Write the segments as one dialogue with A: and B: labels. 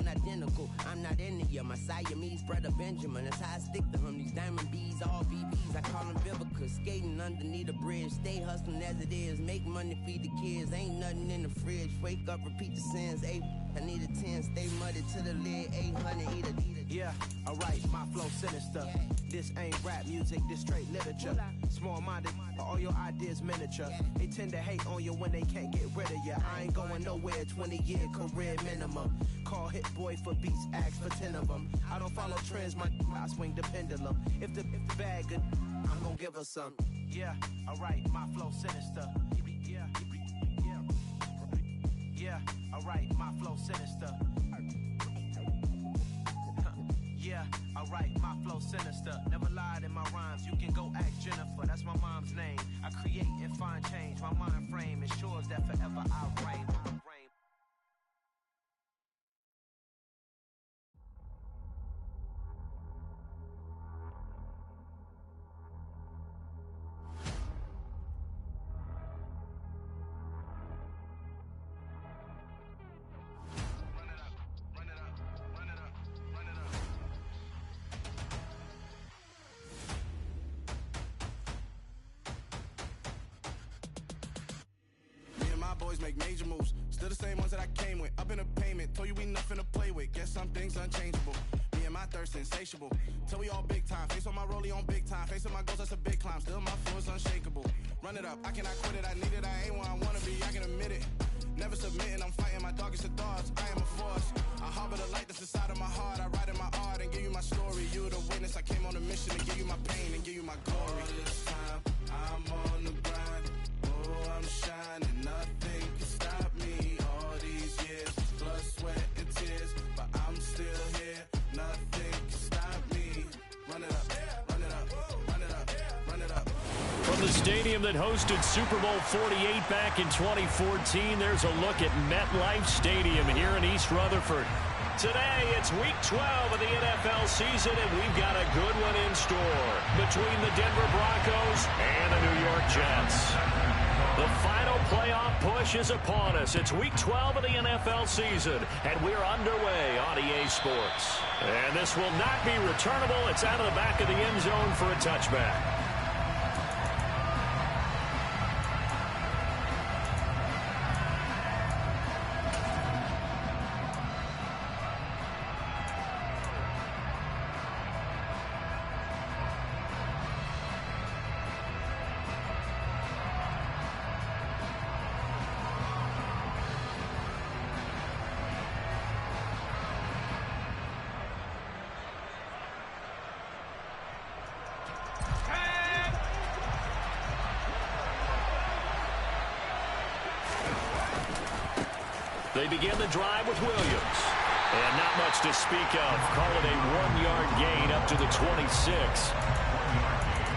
A: sound identical. I'm not India, my Siamese brother Benjamin. That's how I stick to him. These diamond bees, all BBs, I call them Vivica. Skating underneath a bridge, stay hustling as it is. Make money, feed the kids, ain't nothing in the fridge. Wake up, repeat the sins, I need a 10, stay muddy to the lid, 800, eat a.
B: Yeah, alright, my flow sinister. This ain't rap music, this straight literature. Small-minded, all your ideas miniature. They tend to hate on you when they can't get rid of you. I ain't going nowhere, 20-year career minimum. Call Hit Boy for beats, ask for 10 of them. I don't follow trends, I swing the pendulum. If the bag good, I'm gonna give her some. Yeah, alright, my flow sinister. Yeah, alright, my flow sinister. Yeah, alright, my flow sinister. Never lied in my rhymes, you can go ask Jennifer, that's my mom's name. I create and find change, my mind frame ensures that forever I'll reign. Boys make major moves, still the same ones that I came with. Up in a payment, told you we nothing to play with. Guess some things unchangeable. Me and my thirst insatiable. Till we all big time. Face on my rollie on big time. Face on my goals, that's a big climb. Still my flow is unshakable. Run it up, I cannot quit it. I need it, I ain't where I wanna be. I can admit it. Never submitting, I'm fighting my darkest of thoughts. I am a force. I harbor the light that's inside of my heart. I write in my art and give you my story. You the witness. I came on a mission to give you my pain and give you my glory. All this time, I'm on the grind. Oh, I'm shining, nothing can stop me. All these years, blood, sweat, and tears, but I'm still here. Nothing can stop me. Run it up, run it up, run it up, run it up.
C: From the stadium that hosted Super Bowl 48 back in 2014, there's a look at MetLife Stadium here in East Rutherford. Today, it's Week 12 of the NFL season, and we've got a good one in store between the Denver Broncos and the New York Jets. The final playoff push is upon us. It's Week 12 of the NFL season, and we're underway on EA Sports. And this will not be returnable. It's out of the back of the end zone for a touchback. They begin the drive with Williams. And not much to speak of. Call it a 1-yard gain up to the 26.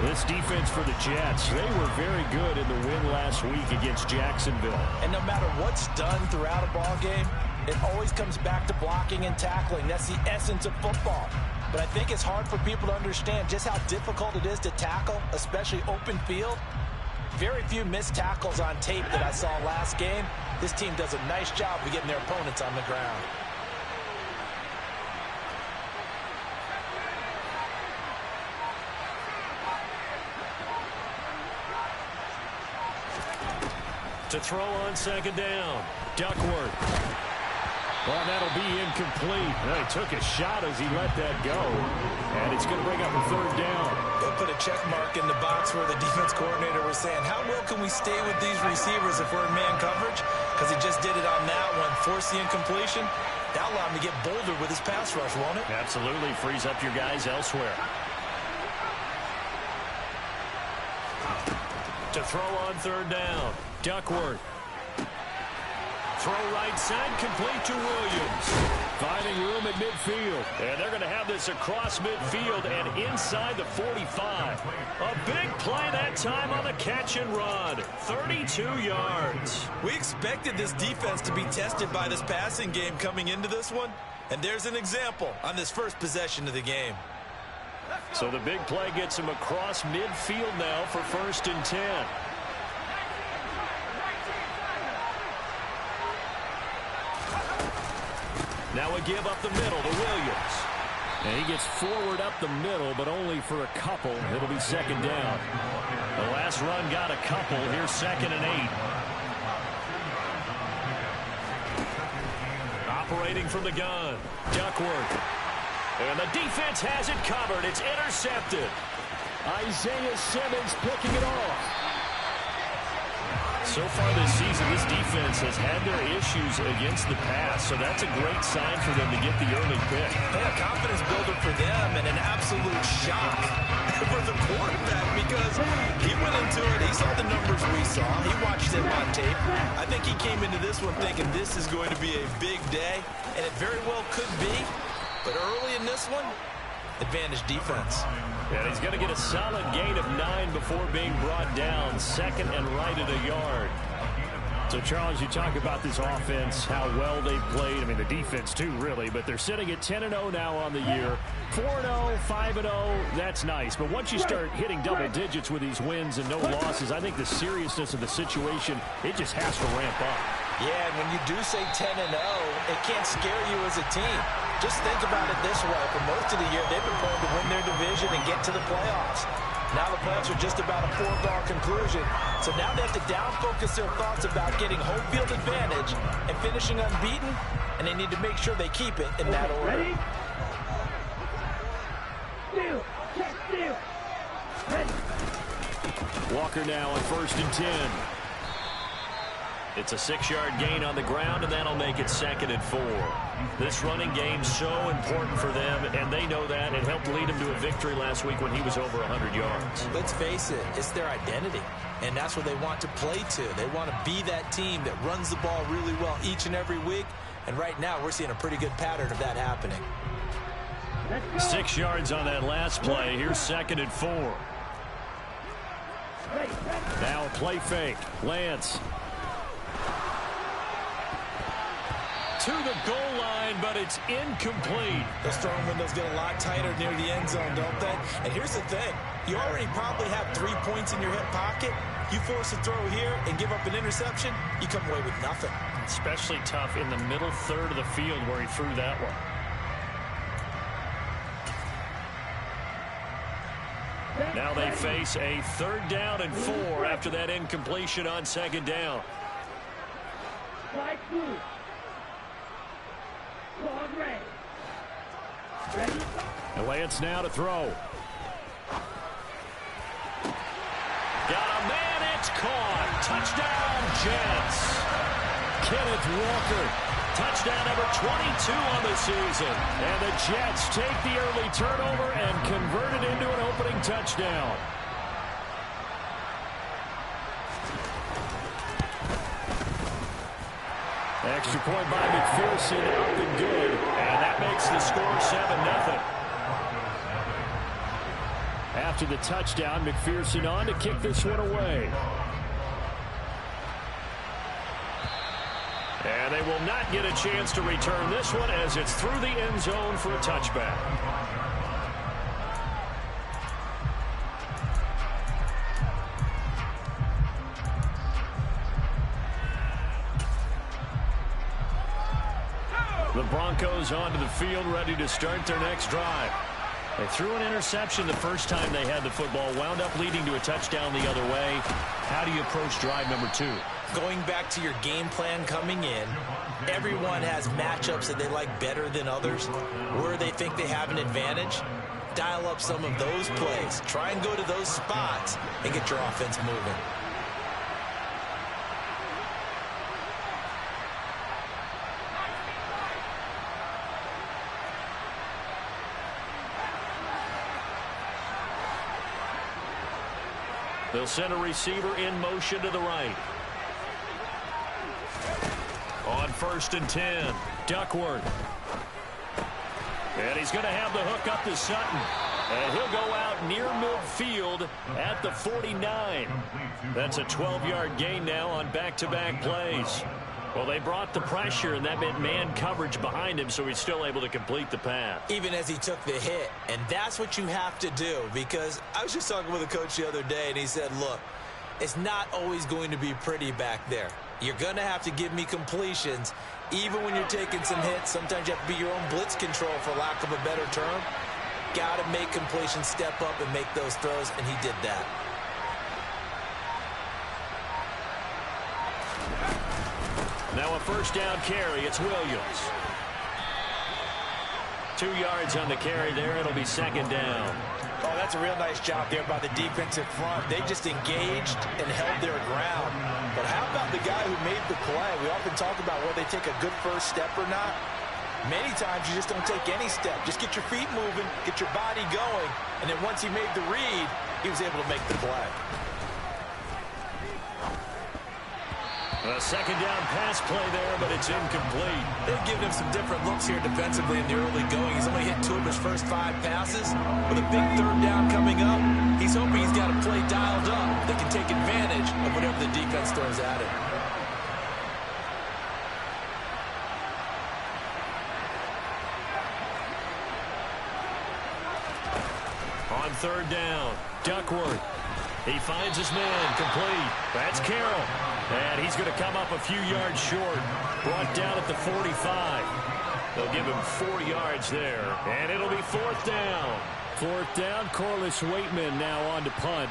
C: This defense for the Jets, they were very good in the win last week against Jacksonville.
D: And no matter what's done throughout a ball game, it always comes back to blocking and tackling. That's the essence of football. But I think it's hard for people to understand just how difficult it is to tackle, especially open field. Very few missed tackles on tape that I saw last game. This team does a nice job of getting their opponents on the ground.
C: To throw on second down, Duckworth. Well, that'll be incomplete. Well, he took a shot as he let that go. And it's going to bring up a third down.
D: They'll put a check mark in the box where the defense coordinator was saying, how well can we stay with these receivers if we're in man coverage? Because he just did it on that one, forced the incompletion. That'll allow him to get bolder with his pass rush, won't it?
C: Absolutely. Frees up your guys elsewhere. To throw on third down, Duckworth. Throw right side, complete to Williams. Finding room at midfield. And they're going to have this across midfield and inside the 45. A big play that time on the catch and run. 32 yards.
D: We expected this defense to be tested by this passing game coming into this one. And there's an example on this first possession of the game.
C: So the big play gets him across midfield now for 1st and 10. Now a give up the middle to Williams. And he gets forward up the middle, but only for a couple. It'll be second down. The last run got a couple. Here's 2nd and 8. Operating from the gun, Duckworth. And the defense has it covered. It's intercepted. Isaiah Simmons picking it off. So far this season, this defense has had their issues against the pass, so that's a great sign for them to get the early pick.
D: A confidence builder for them and an absolute shock for the quarterback because he went into it. He saw the numbers we saw. He watched them on tape. I think he came into this one thinking this is going to be a big day, and it very well could be. But early in this one, advantage defense.
C: And he's going to get a solid gain of 9 before being brought down. 2nd and right at a yard. So, Charles, you talk about this offense, how well they've played. I mean, the defense, too, really. But they're sitting at 10-0 now on the year. 4-0, 5-0, that's nice. But once you start hitting double digits with these wins and no losses, I think the seriousness of the situation, it just has to ramp up.
D: Yeah, and when you do say 10-0, it can't scare you as a team. Just think about it this way. For most of the year, they've been playing to win their division and get to the playoffs. Now the playoffs are just about a foregone conclusion. So now they have to down-focus their thoughts about getting home field advantage and finishing unbeaten, and they need to make sure they keep it in that order.
E: Ready? Steal. Check steal. Ready.
C: Walker now on 1st and 10. It's a 6-yard gain on the ground, and that'll make it 2nd and 4. This running game's so important for them, and they know that. It helped lead him to a victory last week when he was over 100 yards.
D: Let's face it, it's their identity, and that's what they want to play to. They want to be that team that runs the ball really well each and every week, and right now we're seeing a pretty good pattern of that happening.
C: 6 yards on that last play. Here's 2nd and 4. Now a play fake. Lance. To the goal line, but it's incomplete.
D: Those throwing windows get a lot tighter near the end zone, don't they? And here's the thing. You already probably have 3 points in your hip pocket. You force a throw here and give up an interception, you come away with nothing.
C: Especially tough in the middle third of the field where he threw that one. Now they face a 3rd down and 4 after that incompletion on 2nd down. And Lance now to throw. Got a man, it's caught. Touchdown, Jets. Kenneth Walker. Touchdown number 22 on the season. And the Jets take the early turnover and convert it into an opening touchdown. Extra point by McPherson, up and good. And that makes the score 7-0. After the touchdown, McPherson on to kick this one away. And they will not get a chance to return this one as it's through the end zone for a touchback. The Broncos onto the field, ready to start their next drive. They threw an interception the first time they had the football, wound up leading to a touchdown the other way. How do you approach drive number 2?
D: Going back to your game plan coming in, everyone has matchups that they like better than others. Where they think they have an advantage, dial up some of those plays. Try and go to those spots and get your offense moving.
C: They'll send a receiver in motion to the right. On 1st and 10, Duckworth. And he's going to have the hook up to Sutton. And he'll go out near midfield at the 49. That's a 12-yard gain now on back-to-back plays. Well, they brought the pressure, and that meant man coverage behind him, so he's still able to complete the pass.
D: Even as he took the hit. And that's what you have to do, because I was just talking with a coach the other day, and he said, look, it's not always going to be pretty back there. You're going to have to give me completions, Even when you're taking some hits, sometimes you have to be your own blitz control, for lack of a better term. Got to make completions step up and make those throws, and he did that.
C: Now a first down carry. It's Williams. 2 yards on the carry there. It'll be second down.
D: Oh, that's a real nice job there by the defensive front. They just engaged and held their ground. But how about the guy who made the play? We often talk about whether they take a good first step or not. Many times you just don't take any step. Just get your feet moving, get your body going, and then once he made the read, he was able to make the play.
C: A second down pass play there, but it's incomplete.
D: They've given him some different looks here defensively in the early going. He's only hit 2 of his first 5 passes. With a big third down coming up, he's hoping he's got a play dialed up that can take advantage of whatever the defense throws at him.
C: On third down, Duckworth. He finds his man, complete. That's Carroll. And he's going to come up a few yards short. Brought down at the 45. They'll give him 4 yards there. And it'll be fourth down. Fourth down, Corliss Waitman now on to punt.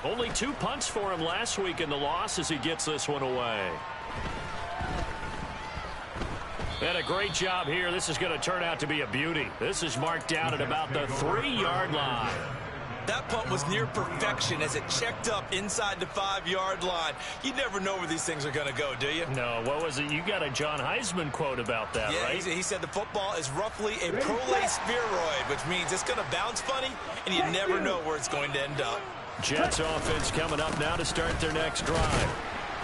C: Only 2 punts for him last week in the loss as he gets this one away. And a great job here. This is going to turn out to be a beauty. This is marked down at about the 3-yard line.
D: That punt was near perfection as it checked up inside the 5-yard line. You never know where these things are going to go, do you?
C: No, what was it? You got a John Heisman quote about that,
D: yeah,
C: right?
D: He said the football is roughly a prolate spheroid, which means it's going to bounce funny, and you never know where it's going to end up.
C: Jets offense coming up now to start their next drive.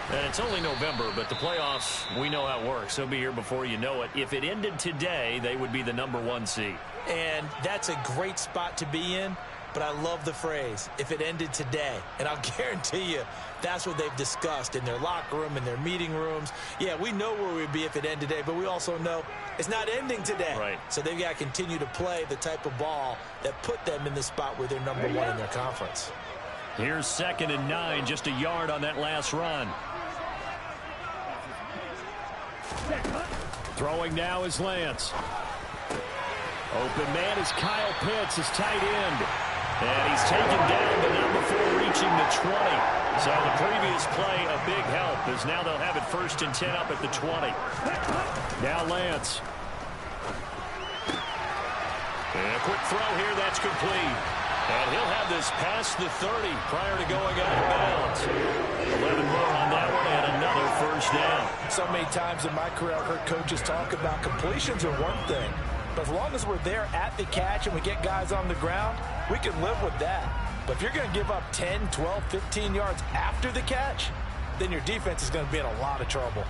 C: And it's only November, but the playoffs, we know how it works. They'll be here before you know it. If it ended today, they would be the #1 seed.
D: And that's a great spot to be in. But I love the phrase, if it ended today. And I'll guarantee you, that's what they've discussed in their locker room, in their meeting rooms. Yeah, we know where we'd be if it ended today, but we also know it's not ending today.
C: Right.
D: So they've got to continue to play the type of ball that put them in the spot where they're #1 in their conference.
C: Here's 2nd and 9, just a yard on that last run. Throwing now is Lance. Open man is Kyle Pitts, his tight end. And he's taken down, but not before reaching the 20. So the previous play, a big help, as now they'll have it 1st and 10 up at the 20. Now Lance. And a quick throw here, that's complete. And he'll have this past the 30 prior to going out of bounds. 11 more on that one and another first down.
D: So many times in my career I've heard coaches talk about completions are one thing. But as long as we're there at the catch and we get guys on the ground, we can live with that. But if you're going to give up 10, 12, 15 yards after the catch, then your defense is going to be in a lot of trouble.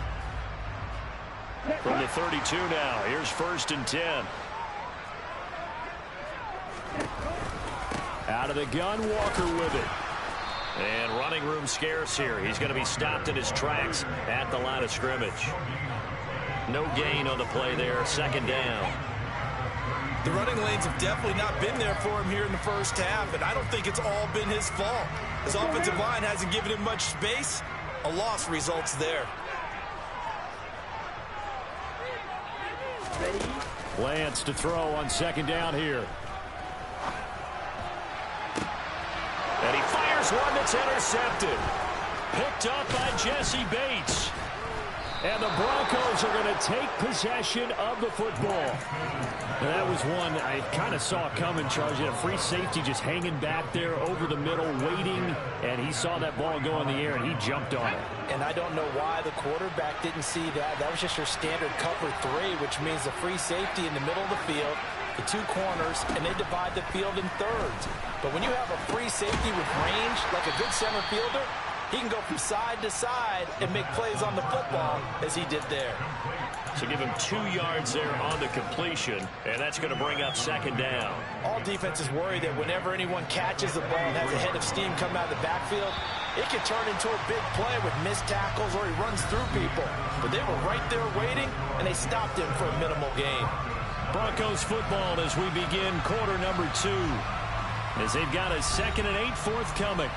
C: From the 32 now, here's 1st and 10. Out of the gun, Walker with it. And running room scarce here. He's going to be stopped in his tracks at the line of scrimmage. No gain on the play there, 2nd down.
D: The running lanes have definitely not been there for him here in the first half, and I don't think it's all been his fault. His offensive line hasn't given him much space. A loss results there.
C: Lance to throw on 2nd down here. And he fires one that's intercepted. Picked up by Jesse Bates. And the Broncos are going to take possession of the football. And that was one I kind of saw coming, Charles. You had a free safety just hanging back there over the middle, waiting. And he saw that ball go in the air, and he jumped on it.
D: And I don't know why the quarterback didn't see that. That was just your standard cover 3, which means the free safety in the middle of the field, the 2 corners, and they divide the field in thirds. But when you have a free safety with range, like a good center fielder, he can go from side to side and make plays on the football as he did there.
C: So give him 2 yards there on the completion, and that's going to bring up 2nd down.
D: All defenses worry that whenever anyone catches the ball and has a head of steam come out of the backfield, it can turn into a big play with missed tackles or he runs through people. But they were right there waiting, and they stopped him for a minimal gain.
C: Broncos football as we begin quarter number 2, as they've got a 2nd and 8 forthcoming.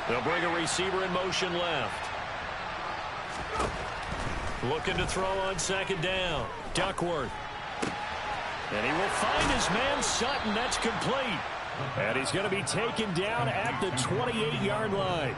C: They'll bring a receiver in motion left. Looking to throw on second down. Duckworth. And he will find his man Sutton. That's complete. And he's going to be taken down at the 28-yard line.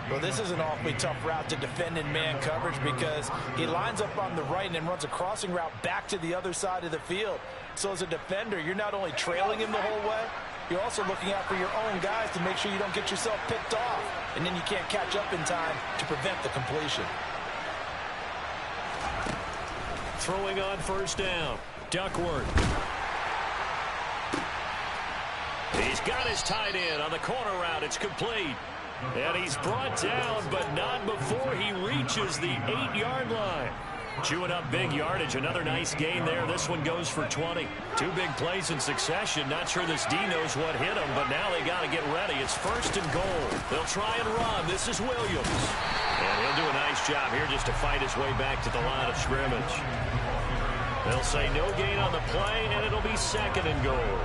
D: Well, this is an awfully tough route to defend in man coverage because he lines up on the right and then runs a crossing route back to the other side of the field. So as a defender, you're not only trailing him the whole way, you're also looking out for your own guys to make sure you don't get yourself picked off. And then you can't catch up in time to prevent the completion.
C: Throwing on first down. Duckworth. He's got his tight end on the corner route. It's complete. And he's brought down, but not before he reaches the 8-yard line. Chewing up big yardage. Another nice gain there. This one goes for 20. Two big plays in succession. Not sure this D knows what hit him, but now they got to get ready. It's first and goal. They'll try and run. This is Williams. And he'll do a nice job here just to fight his way back to the line of scrimmage. They'll say no gain on the play, and it'll be second and goal.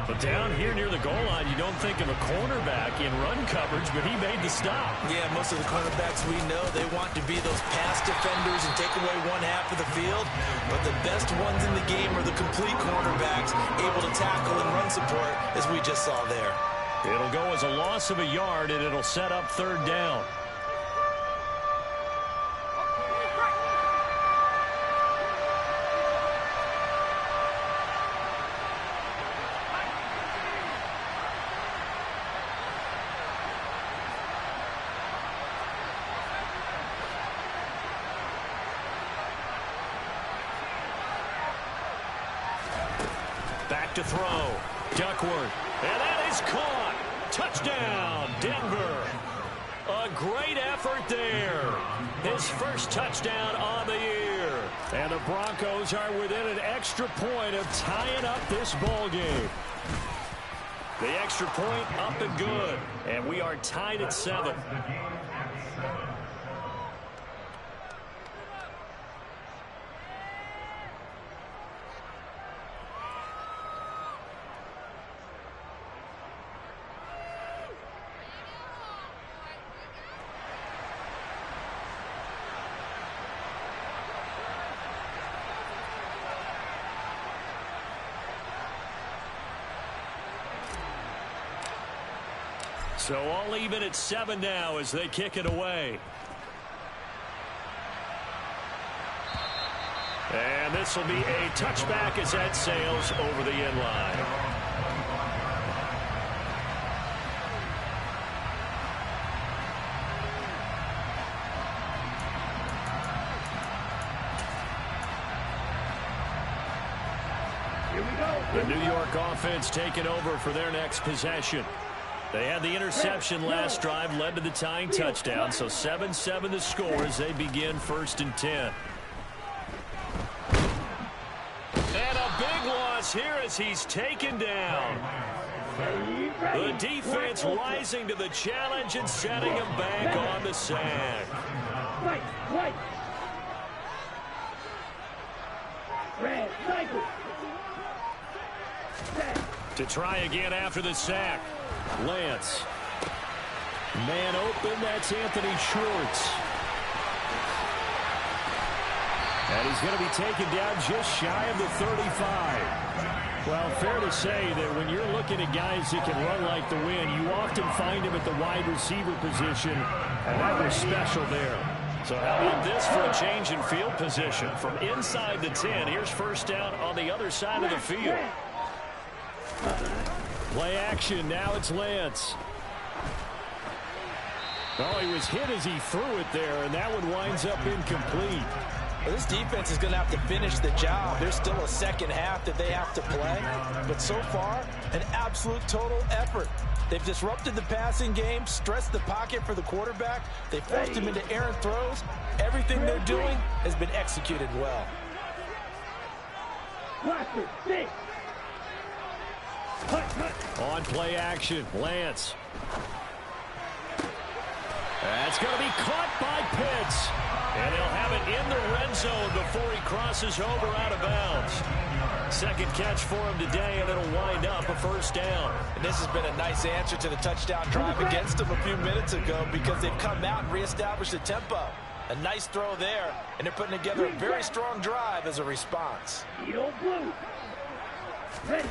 C: But down here near the goal line, you don't think of a cornerback in run coverage, but he made the stop.
D: Yeah, most of the cornerbacks we know, they want to be those pass defenders and take away one half of the field. But the best ones in the game are the complete cornerbacks, able to tackle and run support, as we just saw there.
C: It'll go as a loss of a yard, and it'll set up third down. Back to throw. Duckworth. And that is caught. Touchdown, Denver. A great effort there. His first touchdown on the year. And the Broncos are within an extra point of tying up this ball game. The extra point up and good. And we are tied at 7. So all even at 7 now as they kick it away. And this will be a touchback as that sails over the end line. The New York offense taking over for their next possession. They had the interception last drive, led to the tying touchdown, so 7-7 the score as they begin first and 10. And a big loss here as he's taken down. The defense rising to the challenge and setting him back on the sack. To try again after the sack. Lance. Man open, that's Anthony Schwartz. And he's going to be taken down just shy of the 35. Well, fair to say that when you're looking at guys that can run like the wind, you often find them at the wide receiver position, and that was special there. So how about this for a change in field position? From inside the 10, here's first down on the other side of the field. Play action, now it's Lance. Oh, he was hit as he threw it there, and that one winds up incomplete.
D: Well, this defense is going to have to finish the job. There's still a second half that they have to play. But so far, an absolute total effort. They've disrupted the passing game, stressed the pocket for the quarterback. They forced him into errant throws. Everything they're doing has been executed well.
C: On play action, Lance. That's going to be caught by Pitts. And he'll have it in the red zone before he crosses over out of bounds. Second catch for him today, and it'll wind up a first down.
D: And this has been a nice answer to the touchdown drive against them a few minutes ago because they've come out and reestablished the tempo. A nice throw there, and they're putting together a very strong drive as a response.
E: Blue. Ready.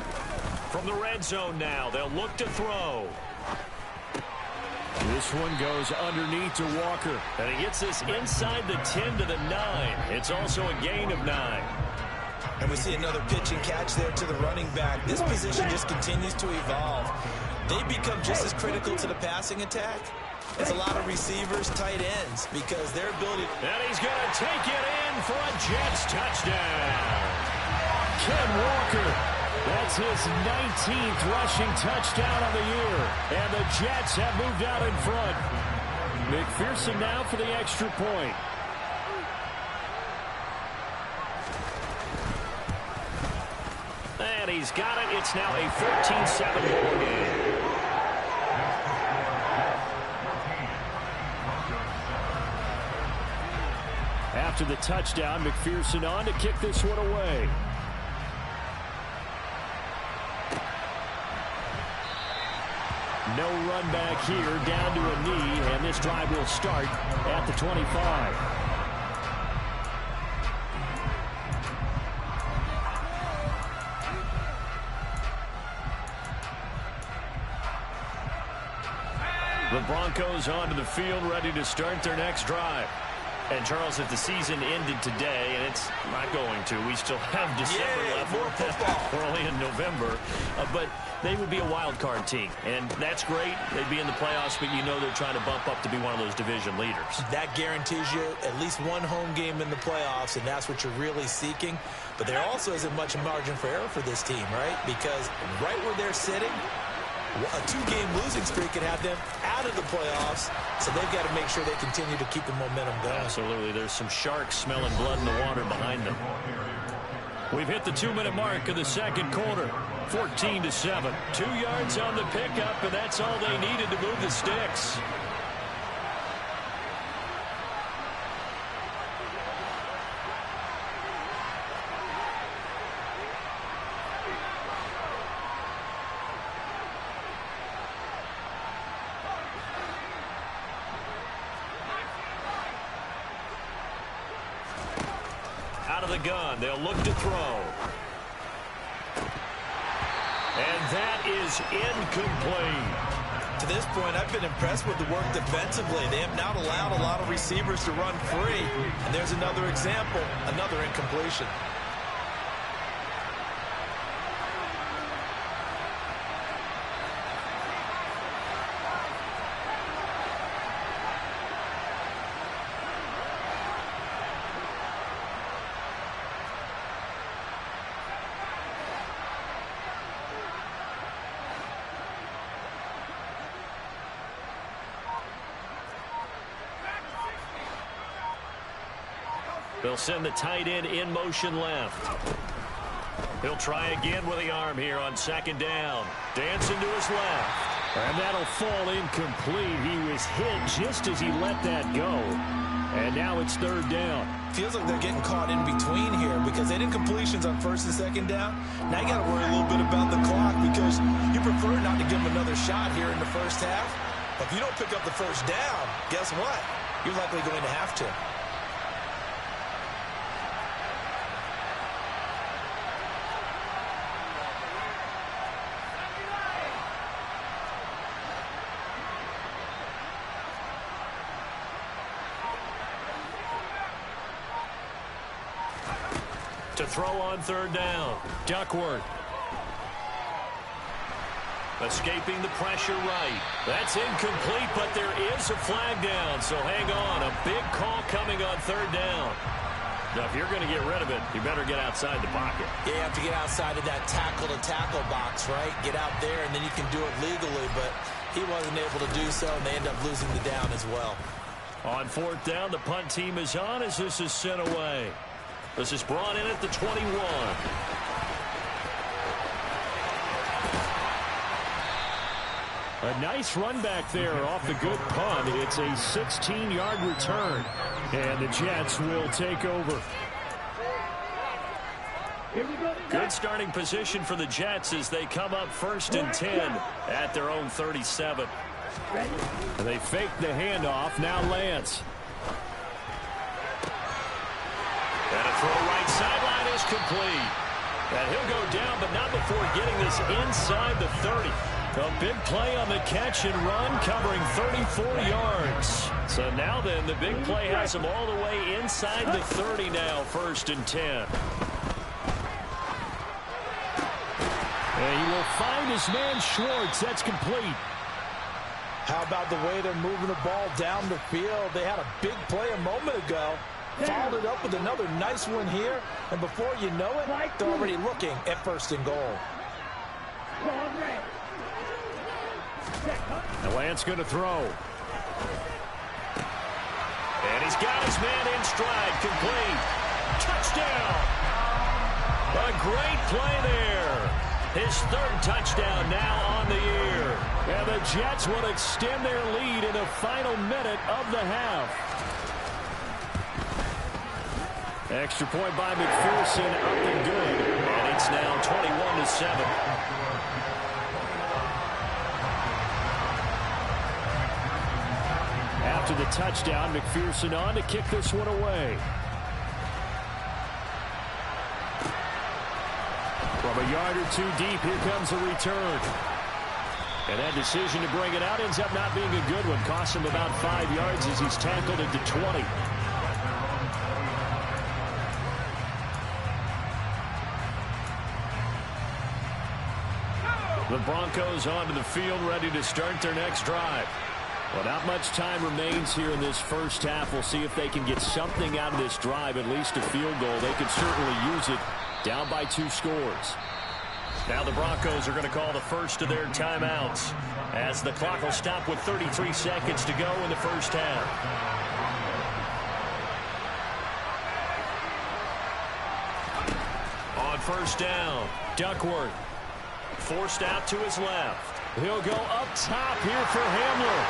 C: From the red zone now, they'll look to throw. This one goes underneath to Walker. And he gets this inside the 10 to the 9. It's also a gain of 9.
D: And we see another pitch and catch there to the running back. This position just continues to evolve. They become just as critical to the passing attack as a lot of receivers, tight ends, because their ability...
C: And he's going to take it in for a Jets touchdown. Ken Walker. That's his 19th rushing touchdown of the year. And the Jets have moved out in front. McPherson now for the extra point. And he's got it. It's now a 14-7 ball game. After the touchdown, McPherson on to kick this one away. No run back here, down to a knee, and this drive will start at the 25. The Broncos onto the field, ready to start their next drive. And, Charles, if the season ended today, and it's not going to, we still have December left.
D: More football.
C: We're only in November. But they would be a wild card team, and that's great. They'd be in the playoffs, but you know they're trying to bump up to be one of those division leaders.
D: That guarantees you at least one home game in the playoffs, and that's what you're really seeking. But there also isn't much margin for error for this team, right? Because right where they're sitting, a two-game losing streak could have them out of the playoffs, so they've got to make sure they continue to keep the momentum going.
C: Absolutely. There's some sharks smelling blood in the water behind them. We've hit the 2-minute mark of the second quarter. 14-7. 2 yards on the pickup, and that's all they needed to move the sticks. Out of the gun, they'll look to throw. And that is incomplete.
D: To this point, I've been impressed with the work defensively. They have not allowed a lot of receivers to run free. And there's another example, another incompletion.
C: They'll send the tight end in motion left. He'll try again with the arm here on second down. Dancing to his left. And that'll fall incomplete. He was hit just as he let that go. And now it's third down.
D: Feels like they're getting caught in between here because they did completions on first and second down. Now you got to worry a little bit about the clock because you prefer not to give them another shot here in the first half. But if you don't pick up the first down, guess what? You're likely going to have to.
C: To throw on third down, Duckworth. Escaping the pressure right. That's incomplete, but there is a flag down, so hang on. A big call coming on third down. Now, if you're going to get rid of it, you better get outside the pocket.
D: Yeah, you have to get outside of that tackle-to-tackle box, right? Get out there, and then you can do it legally, but he wasn't able to do so, and they end up losing the down as well.
C: On fourth down, the punt team is on as this is sent away. This is brought in at the 21. A nice run back there off the good punt. It's a 16-yard return, and the Jets will take over. Good starting position for the Jets as they come up 1st and 10 at their own 37. And they fake the handoff. Now Lance. And a throw right sideline is complete. And he'll go down, but not before getting this inside the 30. A big play on the catch and run, covering 34 yards. So now then, the big play has him all the way inside the 30 now, 1st and 10. And he will find his man Schwartz. That's complete.
D: How about the way they're moving the ball down the field? They had a big play a moment ago. Followed it up with another nice one here. And before you know it, they're already looking at 1st and goal.
C: And Lance going to throw. And he's got his man in stride. Complete. Touchdown. A great play there. His 3rd touchdown now on the year. And the Jets will extend their lead in the final minute of the half. Extra point by McPherson, up and good. And it's now 21-7. After the touchdown, McPherson on to kick this one away. From a yard or two deep, here comes a return. And that decision to bring it out ends up not being a good one. Costs him about 5 yards as he's tackled into 20. The Broncos onto the field, ready to start their next drive. Well, not much time remains here in this first half. We'll see if they can get something out of this drive, at least a field goal. They could certainly use it, down by 2 scores. Now the Broncos are going to call the first of their timeouts as the clock will stop with 33 seconds to go in the first half. On 1st down, Duckworth. Forced out to his left. He'll go up top here for Hamler.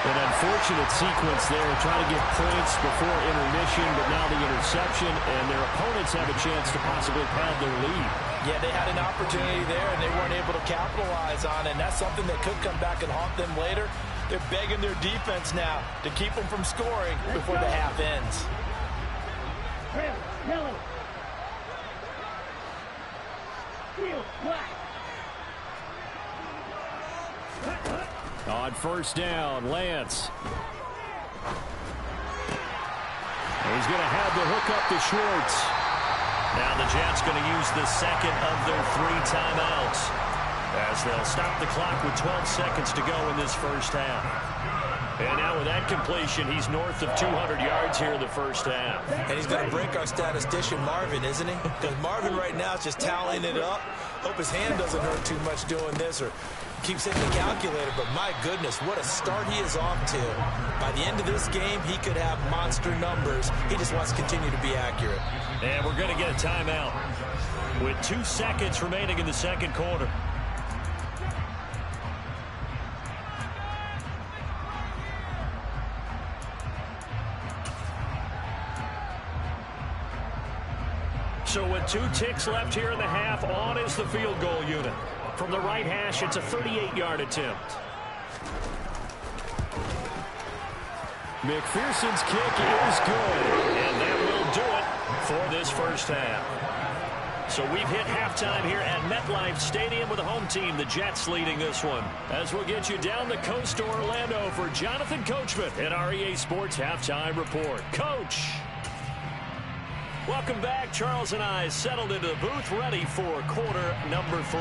C: An unfortunate sequence there, trying to get points before intermission, but now the interception, and their opponents have a chance to possibly pad their lead.
D: Yeah, they had an opportunity there, and they weren't able to capitalize on it, and that's something that could come back and haunt them later. They're begging their defense now to keep them from scoring before the half ends.
C: On 1st down, Lance. He's going to have the hook up to Schwartz. Now the Jets going to use the second of their 3 timeouts as they'll stop the clock with 12 seconds to go in this first half. And now with that completion, he's north of 200 yards here in the first half.
D: And he's going to break our statistician Marvin, isn't he? Because Marvin right now is just tallying it up. Hope his hand doesn't hurt too much doing this or keeps hitting the calculator. But my goodness, what a start he is off to. By the end of this game, he could have monster numbers. He just wants to continue to be accurate.
C: And we're going to get a timeout with 2 seconds remaining in the second quarter. So with 2 ticks left here in the half, on is the field goal unit. From the right hash, it's a 38-yard attempt. McPherson's kick is good, and that will do it for this first half. So we've hit halftime here at MetLife Stadium with the home team, the Jets, leading this one. As we'll get you down the coast to Orlando for Jonathan Coachman at our EA Sports Halftime Report. Coach! Welcome back. Charles and I settled into the booth, ready for quarter number 3.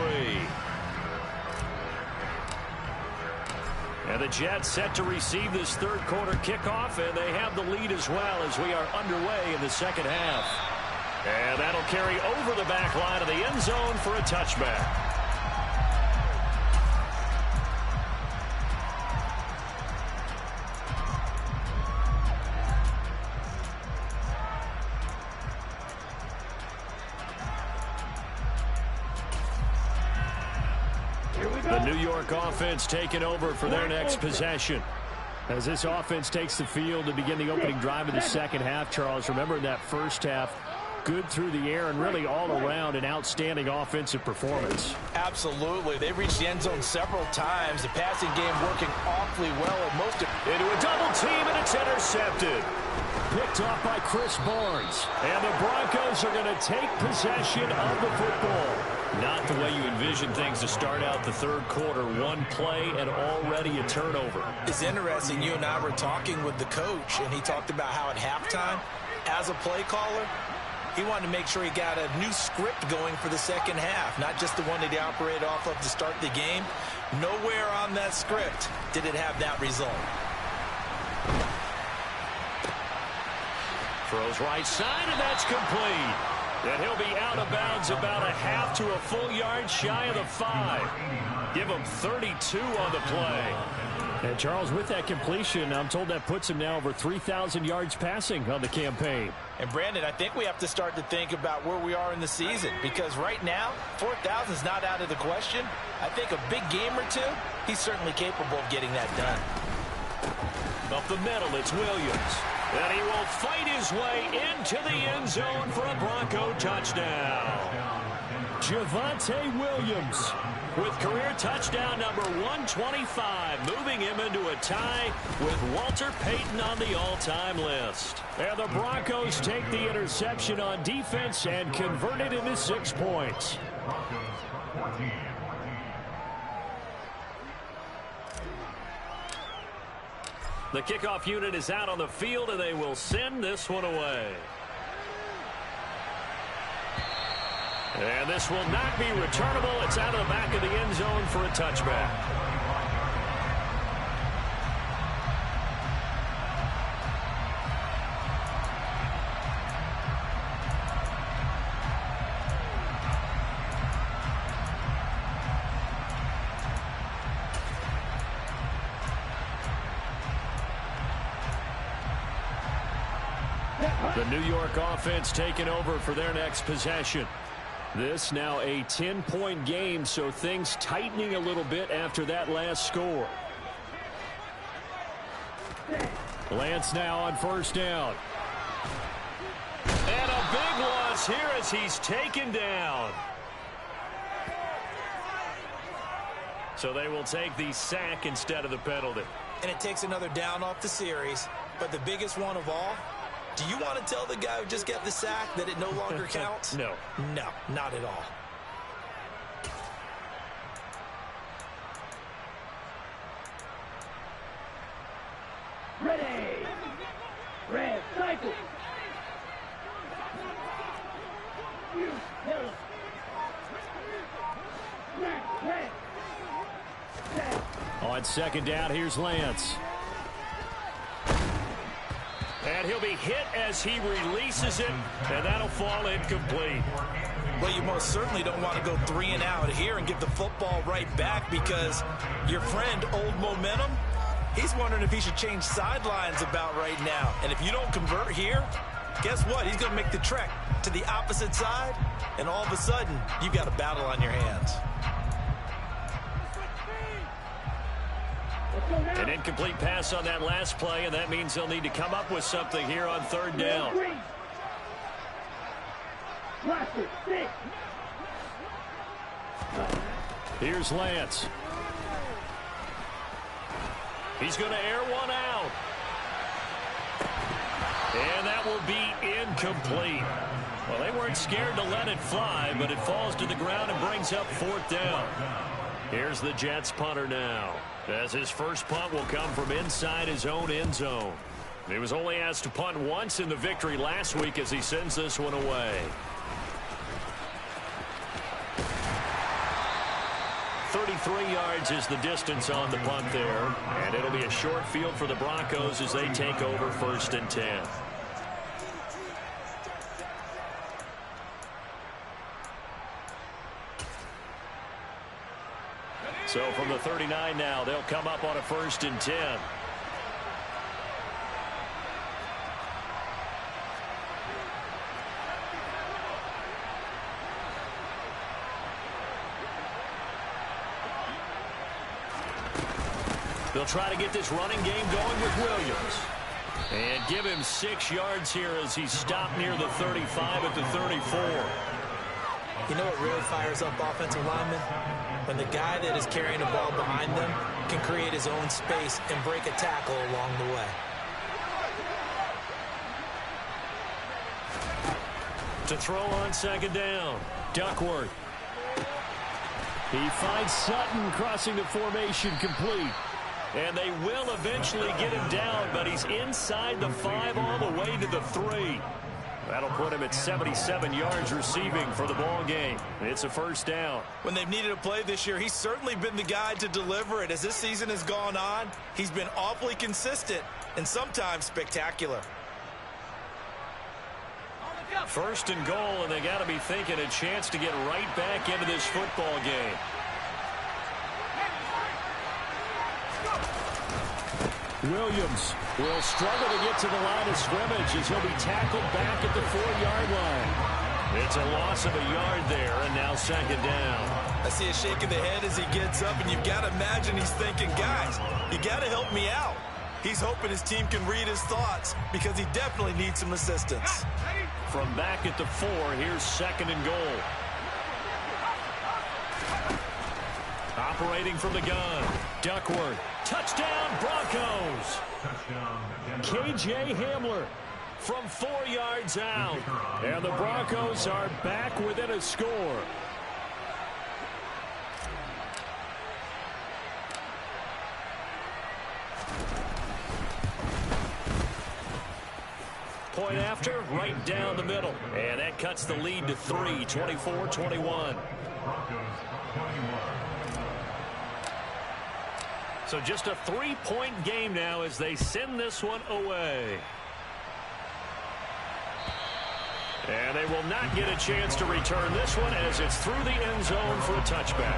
C: And the Jets set to receive this third quarter kickoff, and they have the lead as well as we are underway in the second half. And that'll carry over the back line of the end zone for a touchback. The New York offense taking over for their next possession. As this offense takes the field to begin the opening drive of the second half, Charles, remember in that first half, good through the air and really all around an outstanding offensive performance.
D: Absolutely. They reached the end zone several times. The passing game working awfully well at most.
C: Into a double team, and it's intercepted. Picked off by Chris Barnes. And the Broncos are going to take possession of the football. Not the way you envision things to start out the third quarter. One play and already a turnover.
D: It's interesting. You and I were talking with the coach, and he talked about how at halftime, as a play caller, he wanted to make sure he got a new script going for the second half, not just the one that he operated off of to start the game. Nowhere on that script did it have that result.
C: Throws right side, and that's complete. And he'll be out of bounds about a half to a full yard shy of the 5. Give him 32 on the play. And Charles, with that completion, I'm told that puts him now over 3,000 yards passing on the campaign.
D: And Brandon, I think we have to start to think about where we are in the season, because right now, 4,000 is not out of the question. I think a big game or two, he's certainly capable of getting that done.
C: Up the middle, it's Williams. And he will fight his way into the end zone for a Bronco touchdown. Javonte Williams with career touchdown number 125, moving him into a tie with Walter Payton on the all-time list. And the Broncos take the interception on defense and convert it into 6 points. The kickoff unit is out on the field, and they will send this one away. And this will not be returnable. It's out of the back of the end zone for a touchback. The New York offense taking over for their next possession. This now a 10-point game, so things tightening a little bit after that last score. Lance now on first down. And a big loss here as he's taken down. So they will take the sack instead of the penalty.
D: And it takes another down off the series. But the biggest one of all, do you want to tell the guy who just got the sack that it no longer counts?
C: No.
D: No, not at all.
E: Ready. Red cycle.
C: On second down, here's Lance. And he'll be hit as he releases it, and that'll fall incomplete.
D: Well, you most certainly don't want to go 3 and out here and get the football right back, because your friend, Old Momentum, he's wondering if he should change sidelines about right now. And if you don't convert here, guess what? He's going to make the trek to the opposite side, and all of a sudden, you've got a battle on your hands.
C: An incomplete pass on that last play, and that means they'll need to come up with something here on third down. Here's Lance. He's going to air one out. And that will be incomplete. Well, they weren't scared to let it fly, but it falls to the ground and brings up fourth down. Here's the Jets punter now, as his first punt will come from inside his own end zone. He was only asked to punt once in the victory last week as he sends this one away. 33 yards is the distance on the punt there, and it'll be a short field for the Broncos as they take over 1st and 10. So from the 39 now, they'll come up on a 1st and 10. They'll try to get this running game going with Williams. And give him 6 yards here as he's stopped near the 35 at the 34.
D: You know what really fires up offensive linemen? When the guy that is carrying the ball behind them can create his own space and break a tackle along the way.
C: To throw on second down, Duckworth. He finds Sutton crossing the formation complete. And they will eventually get him down, but he's inside the 5 all the way to the 3. That'll put him at 77 yards receiving for the ball game. It's a first down.
D: When they've needed a play this year, he's certainly been the guy to deliver it. As this season has gone on, he's been awfully consistent and sometimes spectacular.
C: First and goal, and they got to be thinking a chance to get right back into this football game. Williams will struggle to get to the line of scrimmage as he'll be tackled back at the 4-yard line. It's a loss of a yard there, and now second down.
D: I see a shake of the head as he gets up, and you've got to imagine he's thinking, guys, you got to help me out. He's hoping his team can read his thoughts because he definitely needs some assistance.
C: From back at the 4, here's second and goal. Operating from the gun, Duckworth. Touchdown, Broncos. KJ Hamler from 4 yards out. And the Broncos are back within a score. Point after, right down the middle. And that cuts the lead to 3, 24-21. So just a 3-point game now as they send this one away. And they will not get a chance to return this one as it's through the end zone for a touchback.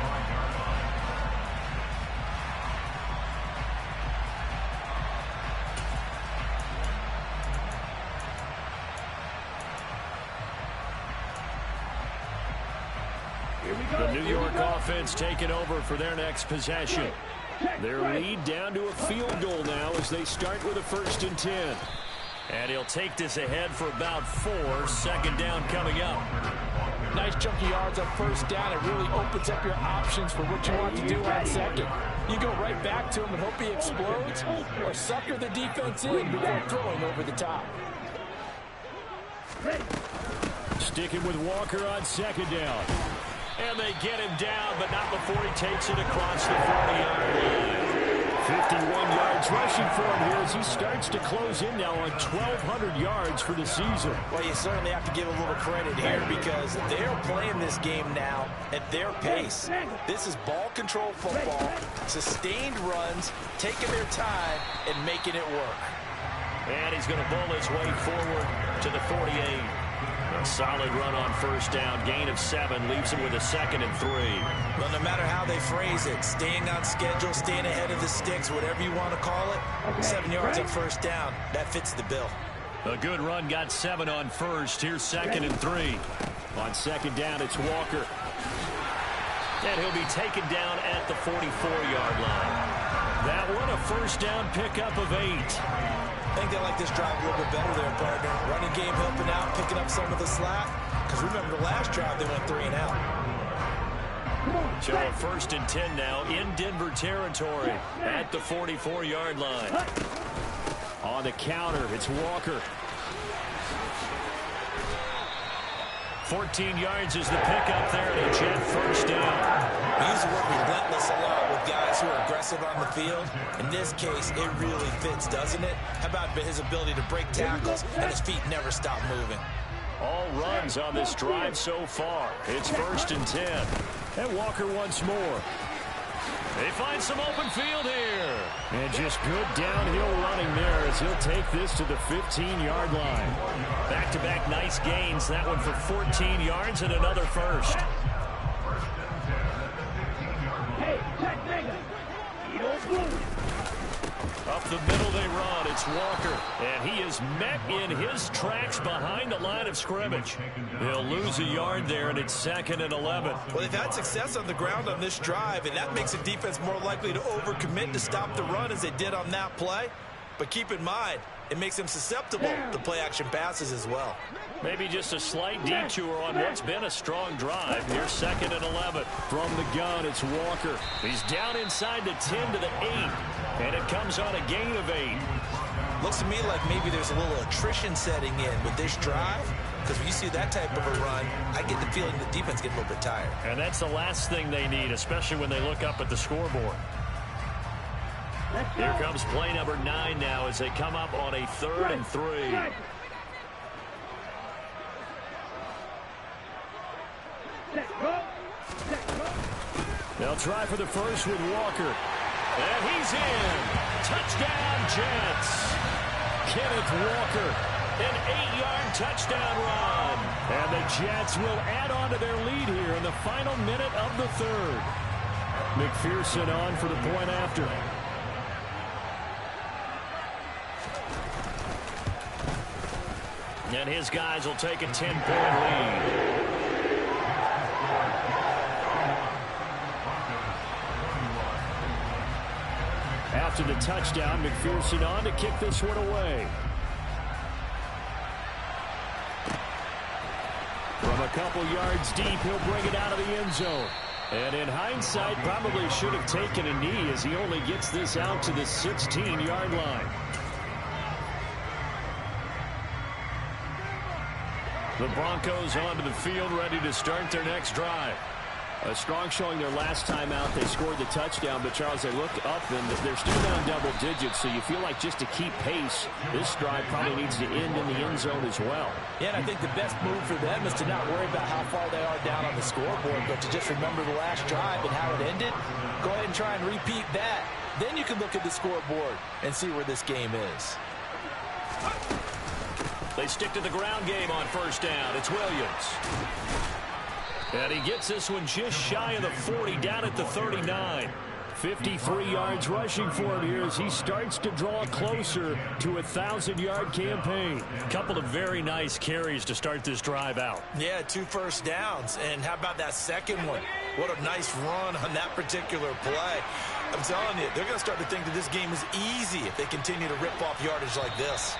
C: The New York offense taking over for their next possession. Their lead down to a field goal now as they start with a 1st and 10. And he'll take this ahead for about 4. Second down coming up.
F: Nice chunky yards on first down. It really opens up your options for what you want to do on second. You go right back to him and hope he explodes, or sucker the defense in before throwing over the top.
C: Sticking with Walker on second down. And they get him down, but not before he takes it across the 40-yard line. 51 yards rushing for him here as he starts to close in now on 1,200 yards for the season.
D: Well, you certainly have to give a little credit here because they're playing this game now at their pace. This is ball control football, sustained runs, taking their time, and making it work.
C: And he's going to bull his way forward to the 48. A solid run on first down. Gain of 7 leaves him with a 2nd and 3.
D: Well, no matter how they phrase it, staying on schedule, staying ahead of the sticks, whatever you want to call it, 7 yards on first down, that fits the bill.
C: A good run, got 7 on first. Here's 2nd and 3. On second down, it's Walker. And he'll be taken down at the 44-yard line. That one a first down pickup of 8.
D: I think they like this drive a little bit better there, partner. Running game helping out, picking up some of the slack. Because remember, the last drive they went 3 and out.
C: So a 1st and 10 now in Denver territory at the 44-yard line. On the counter, it's Walker. 14 yards is the pickup there, and a jet first down.
D: He used to work relentless a lot with guys who are aggressive on the field. In this case, it really fits, doesn't it? How about his ability to break tackles and his feet never stop moving?
C: All runs on this drive so far. It's 1st and 10. And Walker once more. They find some open field here. And just good downhill running there as he'll take this to the 15-yard line. Back-to-back nice gains. That one for 14 yards and another first.
E: Hey, check nigga. You don't move.
C: Up the middle they run. It's Walker. And he is met in his tracks behind the line of scrimmage. He'll lose a yard there, and it's 2nd and 11.
D: Well, they've had success on the ground on this drive, and that makes the defense more likely to overcommit to stop the run as they did on that play. But keep in mind, it makes them susceptible to play-action passes as well.
C: Maybe just a slight detour on what's been a strong drive. Here's 2nd and 11. From the gun, it's Walker. He's down inside the 10 to the 8, and it comes on a gain of 8.
D: Looks to me like maybe there's a little attrition setting in with this drive, because when you see that type of a run, I get the feeling the defense gets a little bit tired.
C: And that's the last thing they need, especially when they look up at the scoreboard. Here comes play number 9 now as they come up on a 3rd and 3. They'll try for the first with Walker. And he's in. Touchdown, Jets. Kenneth Walker, an 8-yard touchdown run. And the Jets will add on to their lead here in the final minute of the 3rd. McPherson on for the point after. And his guys will take a 10-point lead. After the touchdown, McPherson on to kick this one away. From a couple yards deep, he'll bring it out of the end zone. And in hindsight, probably should have taken a knee as he only gets this out to the 16-yard line. The Broncos onto the field, ready to start their next drive. A strong showing their last time out. They scored the touchdown, but Charles, they look up and they're still down double digits, so you feel like just to keep pace, this drive probably needs to end in the end zone as well.
F: Yeah, and I think the best move for them is to not worry about how far they are down on the scoreboard, but to just remember the last drive and how it ended. Go ahead and try and repeat that. Then you can look at the scoreboard and see where this game is.
C: They stick to the ground game on first down. It's Williams. And he gets this one just shy of the 40, down at the 39. 53 yards rushing for him here as he starts to draw closer to a 1,000-yard campaign. A couple of very nice carries to start this drive out.
D: Yeah, 2 first downs. And how about that second one? What a nice run on that particular play. I'm telling you, they're going to start to think that this game is easy if they continue to rip off yardage like this.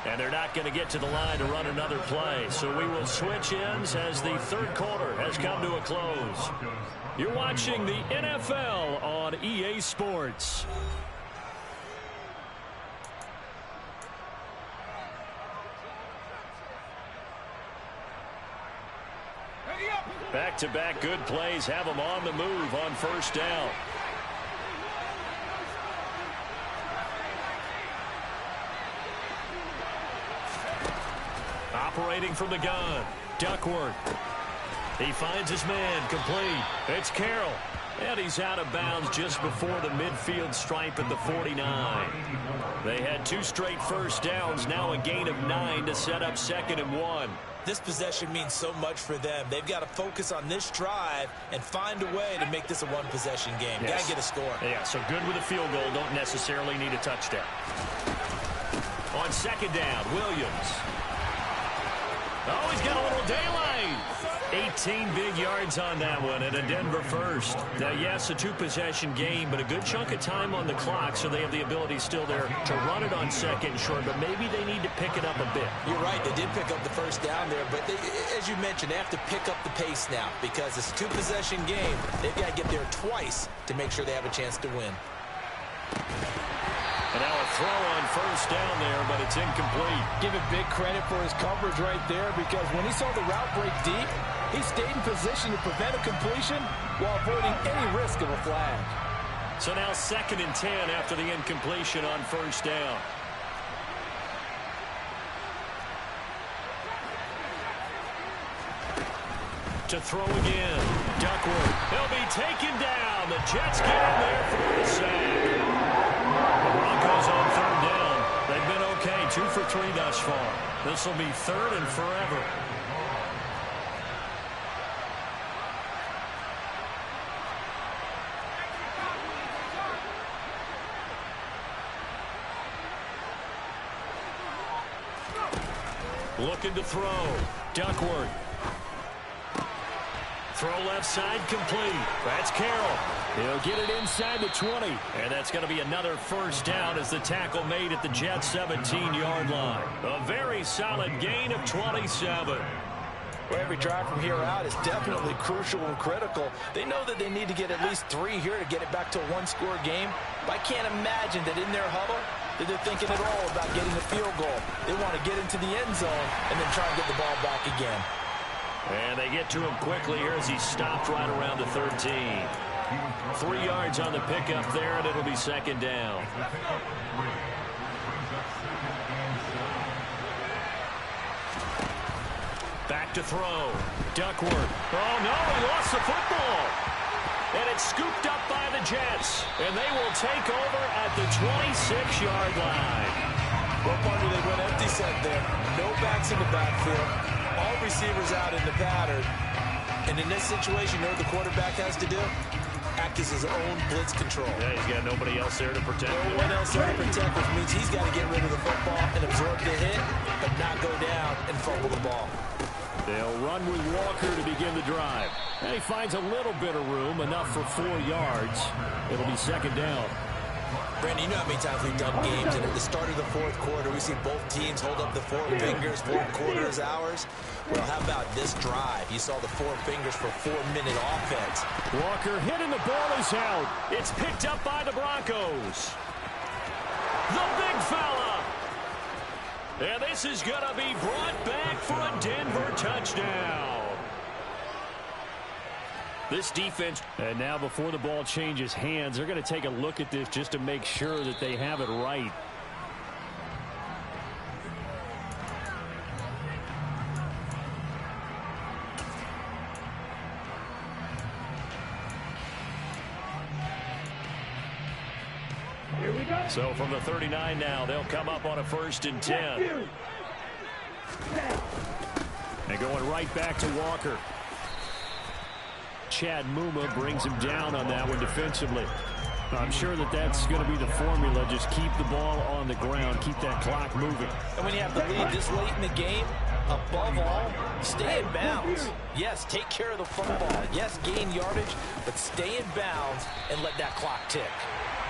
C: And they're not going to get to the line to run another play. So we will switch ends as the 3rd quarter has come to a close. You're watching the NFL on EA Sports. Back-to-back good plays have them on the move on first down. Operating from the gun, Duckworth. He finds his man, complete. It's Carroll. And he's out of bounds just before the midfield stripe at the 49. They had 2 straight first downs, now a gain of 9 to set up 2nd and 1.
D: This possession means so much for them. They've got to focus on this drive and find a way to make this a one-possession game.
C: Yes.
D: Got to get a score.
C: Yeah, so good with a field goal. Don't necessarily need a touchdown. On 2nd down, Williams. Oh, he's got a little daylight. 18 big yards on that one and a Denver first. Now, yes, a 2-possession game, but a good chunk of time on the clock, so they have the ability still there to run it on 2nd and short, but maybe they need to pick it up a bit.
D: You're right. They did pick up the first down there, but they, as you mentioned, they have to pick up the pace now because it's a 2-possession game. They've got to get there twice to make sure they have a chance to win.
C: And now a throw on first down there, but it's incomplete.
F: Give it big credit for his coverage right there because when he saw the route break deep, he stayed in position to prevent a completion while avoiding any risk of a flag.
C: So now 2nd and 10 after the incompletion on first down. To throw again. Duckworth. He'll be taken down. The Jets get him there for the sack. The Broncos on 3rd down. They've been okay. 2 for 3 thus far. This will be 3rd and forever. Looking to throw. Duckworth. Throw left side complete. That's Carroll. He'll get it inside the 20. And that's going to be another first down as the tackle made at the Jets' 17-yard line. A very solid gain of 27.
D: Well, every drive from here out is definitely crucial and critical. They know that they need to get at least 3 here to get it back to a one-score game. But I can't imagine that in their huddle that they're thinking at all about getting a field goal. They want to get into the end zone and then try and get the ball back again.
C: And they get to him quickly here as he stopped right around the 13. 3 yards on the pickup there, and it'll be second down. Back to throw. Duckworth. Oh, no, he lost the football. And it's scooped up by the Jets. And they will take over at the 26-yard line.
D: Well, partner, they went empty set there. No backs in the backfield. All receivers out in the pattern. And in this situation, you know what the quarterback has to do? Act as his own blitz control.
C: Yeah, he's got nobody else there to protect him.
D: No one else there to protect, which means he's got to get rid of the football and absorb the hit, but not go down and fumble the ball.
C: They'll run with Walker to begin the drive. And he finds a little bit of room, enough for 4 yards. It'll be second down.
D: Brandon, you know how many times we've done games, and at the start of the fourth quarter, we see both teams hold up the 4 fingers, 4 quarters, hours. Well, how about this drive? You saw the 4 fingers for 4-minute offense.
C: Walker hitting the ball is out. It's picked up by the Broncos. The big fella. And this is going to be brought back for a Denver touchdown. This defense, and now before the ball changes hands, they're going to take a look at this just to make sure that they have it right.
E: Here we go.
C: So from the 39 now, they'll come up on a 1st and 10. And going right back to Walker. Chad Muma brings him down on that one defensively. I'm sure that that's going to be the formula. Just keep the ball on the ground. Keep that clock moving.
D: And when you have the lead this late in the game, above all, stay in bounds. Yes, take care of the football. Yes, gain yardage, but stay in bounds and let that clock tick.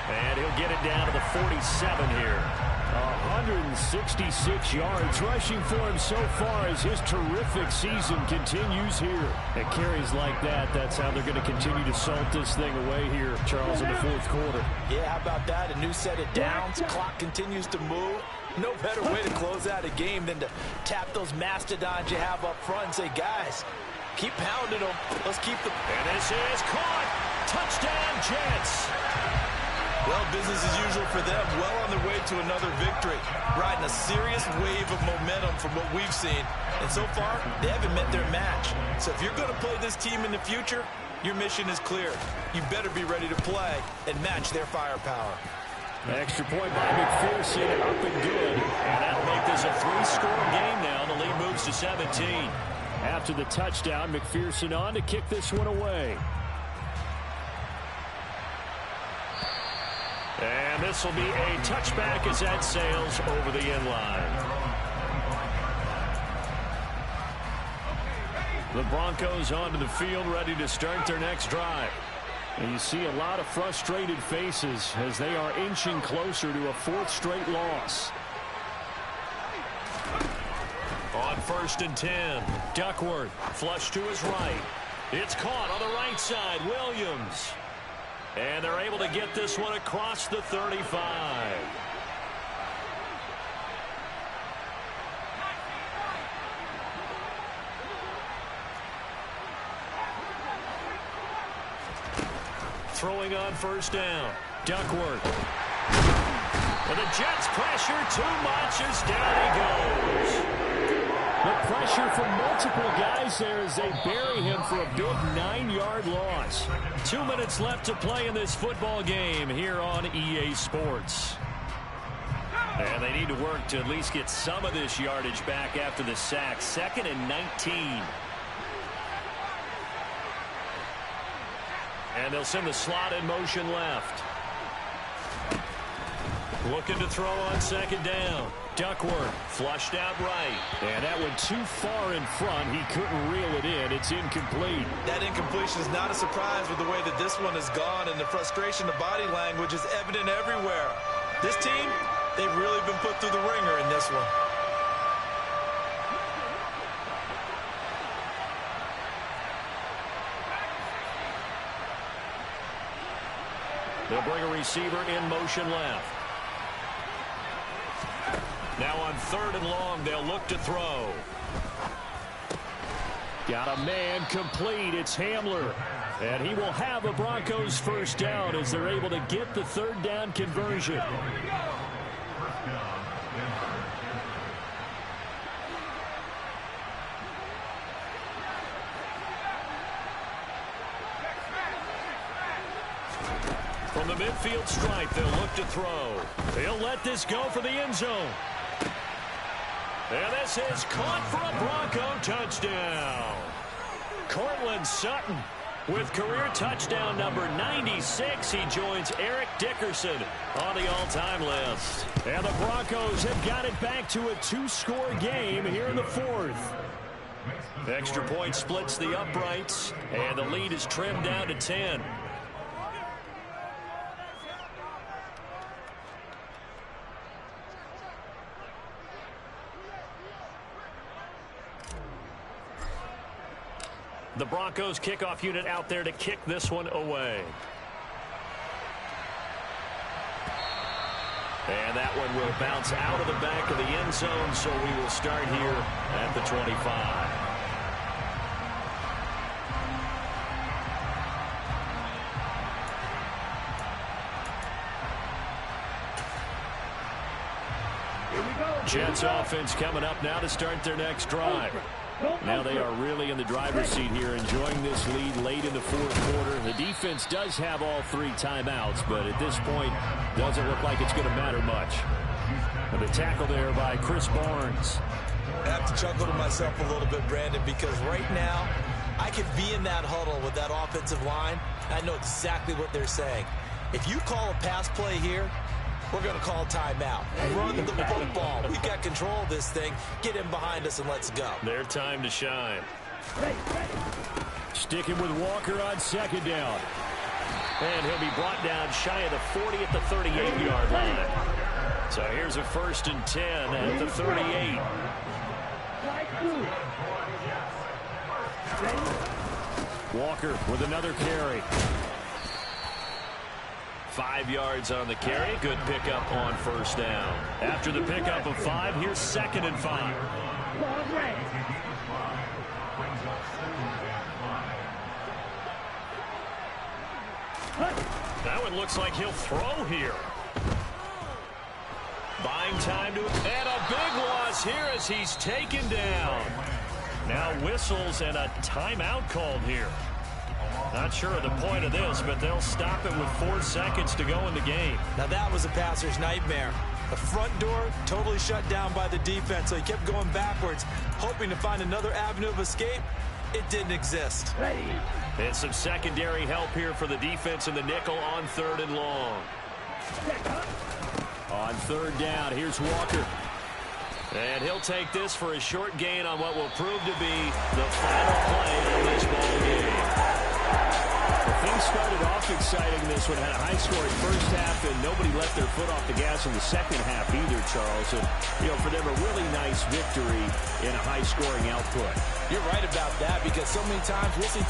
C: And he'll get it down to the 47 here. 166 yards rushing for him so far as his terrific season continues here. At carries like that, that's how they're going to continue to salt this thing away here, Charles, in the 4th quarter.
D: Yeah, how about that? A new set of downs. Clock continues to move. No better way to close out a game than to tap those mastodons you have up front and say, guys, keep pounding them. Let's keep the...
C: And this is caught. Touchdown, Jets.
D: Well, business as usual for them. Well on their way to another victory. Riding a serious wave of momentum from what we've seen. And so far, they haven't met their match. So if you're going to play this team in the future, your mission is clear. You better be ready to play and match their firepower.
C: Extra point by McPherson, up and good. And that'll make this a 3-score game now. The lead moves to 17. After the touchdown, McPherson on to kick this one away. And this will be a touchback as that sails over the end line. The Broncos onto the field, ready to start their next drive. And you see a lot of frustrated faces as they are inching closer to a 4th straight loss. On 1st and 10, Duckworth flush to his right. It's caught on the right side, Williams. And they're able to get this one across the 35. Throwing on 1st down. Duckworth. And the Jets pressure too much as down he goes. The pressure from multiple guys there as they bury him for a big 9-yard loss. 2 minutes left to play in this football game here on EA Sports. And they need to work to at least get some of this yardage back after the sack. 2nd and 19. And they'll send the slot in motion left. Looking to throw on 2nd down. Duckworth flushed out right. And that went too far in front. He couldn't reel it in. It's incomplete.
D: That incompletion is not a surprise with the way that this one has gone, and the frustration of body language is evident everywhere. This team, they've really been put through the ringer in this one.
C: They'll bring a receiver in motion left. Now on 3rd and long, they'll look to throw. Got a man complete. It's Hamler. And he will have a Broncos first down as they're able to get the 3rd down conversion. From the midfield stripe, they'll look to throw. They'll let this go for the end zone. And this is caught for a Bronco touchdown. Cortland Sutton with career touchdown number 96. He joins Eric Dickerson on the all-time list. And the Broncos have got it back to a 2-score game here in the 4th. Extra point splits the uprights, and the lead is trimmed down to 10. The Broncos kickoff unit out there to kick this one away. And that one will bounce out of the back of the end zone, so we will start here at the 25. Jets offense coming up now to start their next drive. Now they are really in the driver's seat here, enjoying this lead late in the 4th quarter. The defense does have all 3 timeouts, but at this point, doesn't look like it's going to matter much. And the tackle there by Chris Barnes.
D: I have to chuckle to myself a little bit, Brandon, because right now, I could be in that huddle with that offensive line. I know exactly what they're saying. If you call a pass play here, we're going to call timeout. Run the football. We've got control of this thing. Get him behind us and let's go.
C: Their time to shine. Sticking with Walker on 2nd down. And he'll be brought down shy of the 40 at the 38-yard line. So here's a 1st and 10 at the 38. Walker with another carry. 5 yards on the carry. Good pickup on 1st down. After the pickup of 5, here's 2nd and 5. That one looks like he'll throw here. Buying time to, and a big loss here as he's taken down. Now whistles and a timeout called here. Not sure of the point of this, but they'll stop it with 4 seconds to go in the game.
D: Now that was a passer's nightmare. The front door totally shut down by the defense, so he kept going backwards, hoping to find another avenue of escape. It didn't exist.
C: And some secondary help here for the defense in the nickel on 3rd and long. On 3rd down, here's Walker. And he'll take this for a short gain on what will prove to be the final play of this ball game. Things started off exciting in this one. Had a high-scoring first half, and nobody let their foot off the gas in the second half either, Charles. And, for them, a really nice victory in a high-scoring output.
D: You're right about that, because so many times we'll see